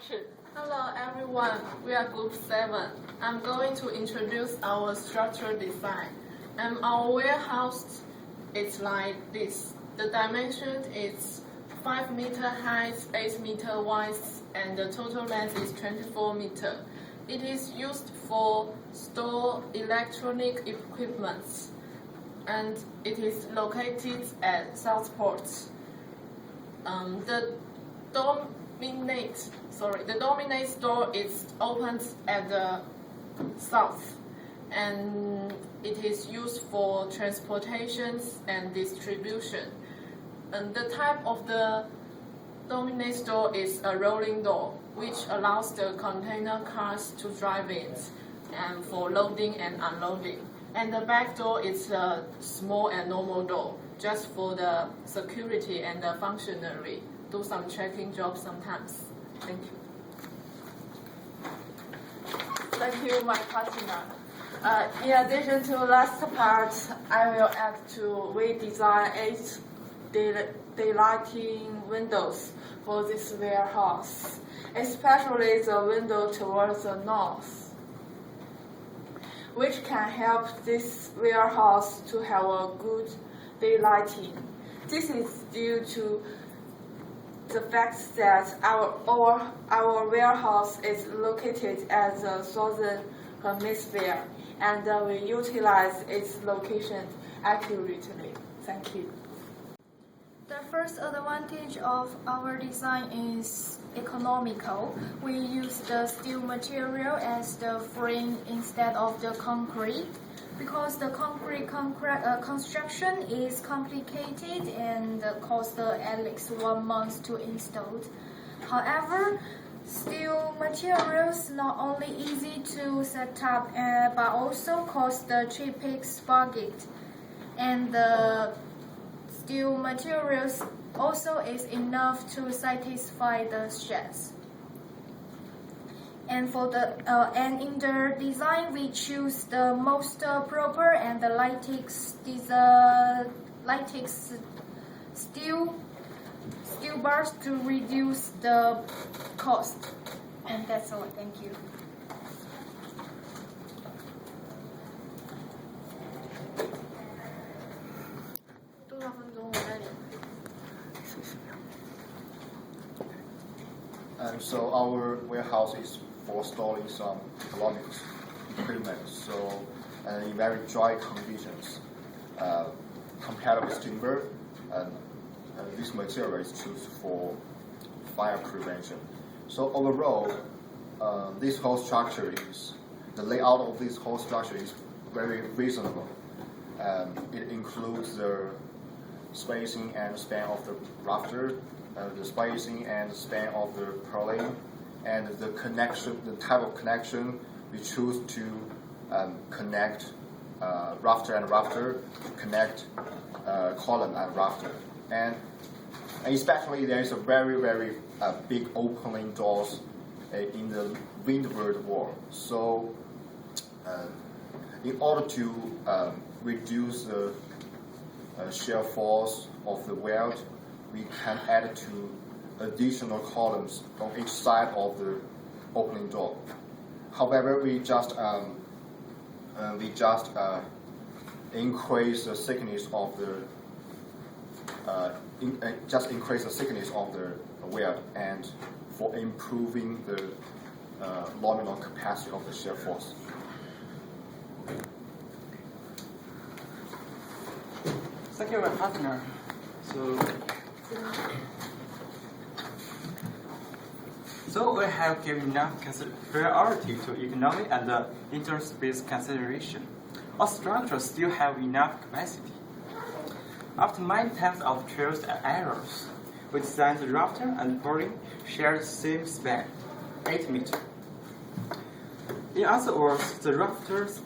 action. Hello everyone, we are Group 7. I'm going to introduce our structural design. And our warehouse is like this. The dimension is 5 meter high, 8 meter wide, and the total length is 24 meter. It is used for store electronic equipment, and it is located at Southport. The Dominate store is opened at the south, and it is used for transportation and distribution. And the type of the Dominate store is a rolling door, which allows the container cars to drive in and for loading and unloading. And the back door is a small and normal door, just for the security and the functionary. Do some checking jobs sometimes. Thank you. Thank you, my partner. In addition to last part, I will add to redesign 8 daylighting windows for this warehouse, especially the window towards the north, which can help this warehouse to have a good daylighting. This is due to the fact that our warehouse is located at the southern hemisphere, and we utilize its location accurately. Thank you. The first advantage of our design is economical. We use the steel material as the frame instead of the concrete, because the concrete construction is complicated and costs at least 1 month to install. However, steel materials not only easy to set up but also cost the cheapest budget, and the steel materials also is enough to satisfy the chefs. And in the design, we choose the most proper and the latex steel bars to reduce the cost. And that's all. Thank you. And so our warehouse is for storing some electronics equipment. So in very dry conditions, compared with timber, and this material is chosen for fire prevention. So overall, this whole structure the layout of this whole structure is very reasonable. It includes the spacing and span of the rafter, the spacing and span of the purlin, and the type of connection we choose to connect rafter and rafter, to connect column and rafter. And especially there is a very big opening doors in the windward wall. So in order to reduce the shear force of the weld, we can add 2 additional columns on each side of the opening door. However, we just increase the thickness of the weld, and for improving the nominal capacity of the shear force. Thank you, my partner. So we have given enough priority to economic and interspace consideration. Our structures still have enough capacity. After many times of trials and errors, we designed the rafter and purlin share the same span, 8 meters. In other words, the rafter's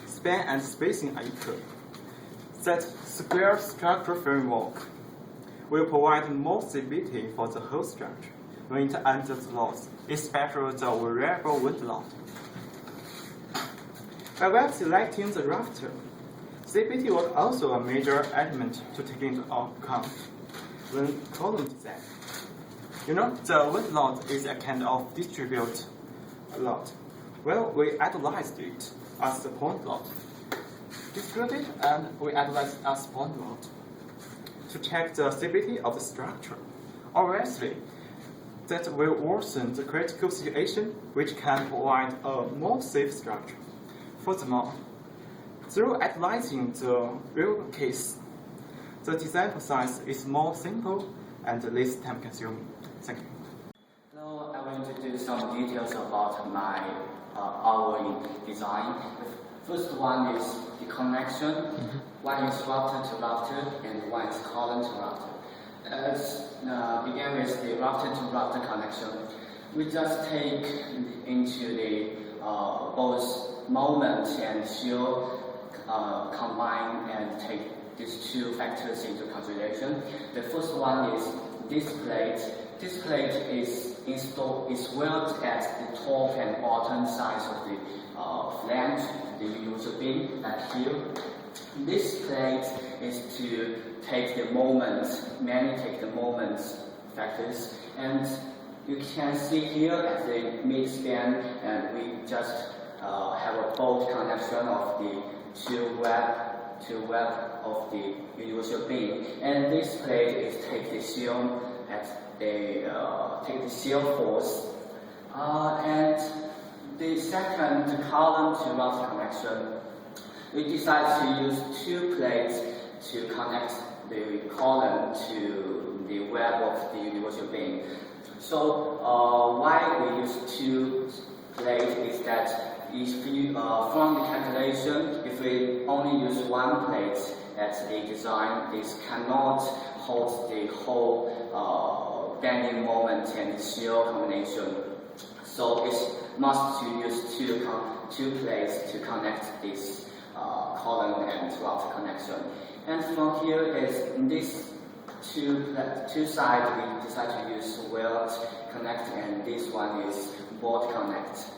span and spacing are equal. That square structural framework will provide more stability for the whole structure when it enters loss, especially the variable wind load. By selecting the rafter, stability was also a major element to take into account when column design. You know, the weight load is a kind of distribute load. Well, we analyzed it as the point load. Distributed and we analyzed as point load to check the stability of the structure. Obviously, that will worsen the critical situation, which can provide a more safe structure. Furthermore, through analyzing the real case, the design process is more simple and less time consuming. Thank you. Now I will introduce some details about our design. The first one is the connection. One is router to router and one is column to router. Let's begin with the router to router connection. We just take into the both moment and shield combine and take these two factors into consideration. The first one is this plate. This plate is welded at the top and bottom sides of the flange, the user beam, and here. This plate is to take the moments, take the moments factors, and you can see here at the mid-span, and we just have a bolt connection of the two web of the universal beam, and this plate is take the shield force, and the second column to router connection. We decided to use two plates to connect the column to the web of the universal beam. So why we use two plates is that if you, from the calculation, if we only use one plate at the design, this cannot hold the whole bending moment and shear combination. So it must use two plates to connect this column and router connection. And from here is in this two sides we decided to use weld connect, and this one is bolt connect.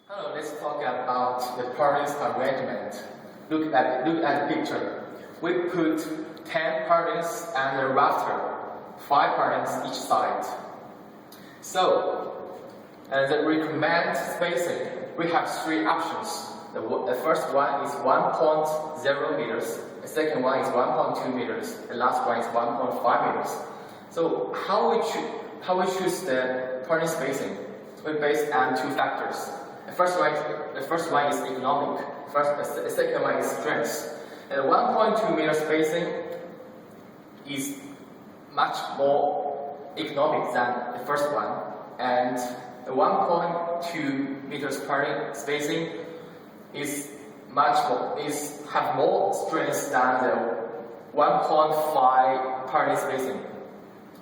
Hello, let's talk about the parties arrangement. Look at the picture. We put 10 parties and a router, 5 parties each side. So, the recommended spacing, we have 3 options. The first one is 1.0 meters, the second one is 1.2 meters, the last one is 1.5 meters. So how we choose the party spacing? We base on 2 factors. The first one is economic. The second one is strength. The 1.2 meter spacing is much more economic than the first one, and the 1.2 meters party spacing have more strength than the 1.5 party spacing.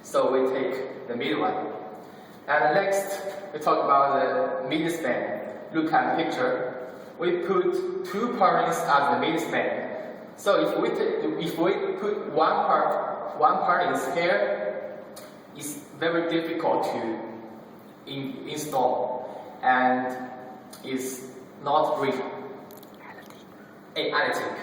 So we take the middle one. And next, we talk about the mid-span. Look at the picture. We put 2 parties at the mid-span. So if we put one party here, it's very difficult to install, and it's not really analytic.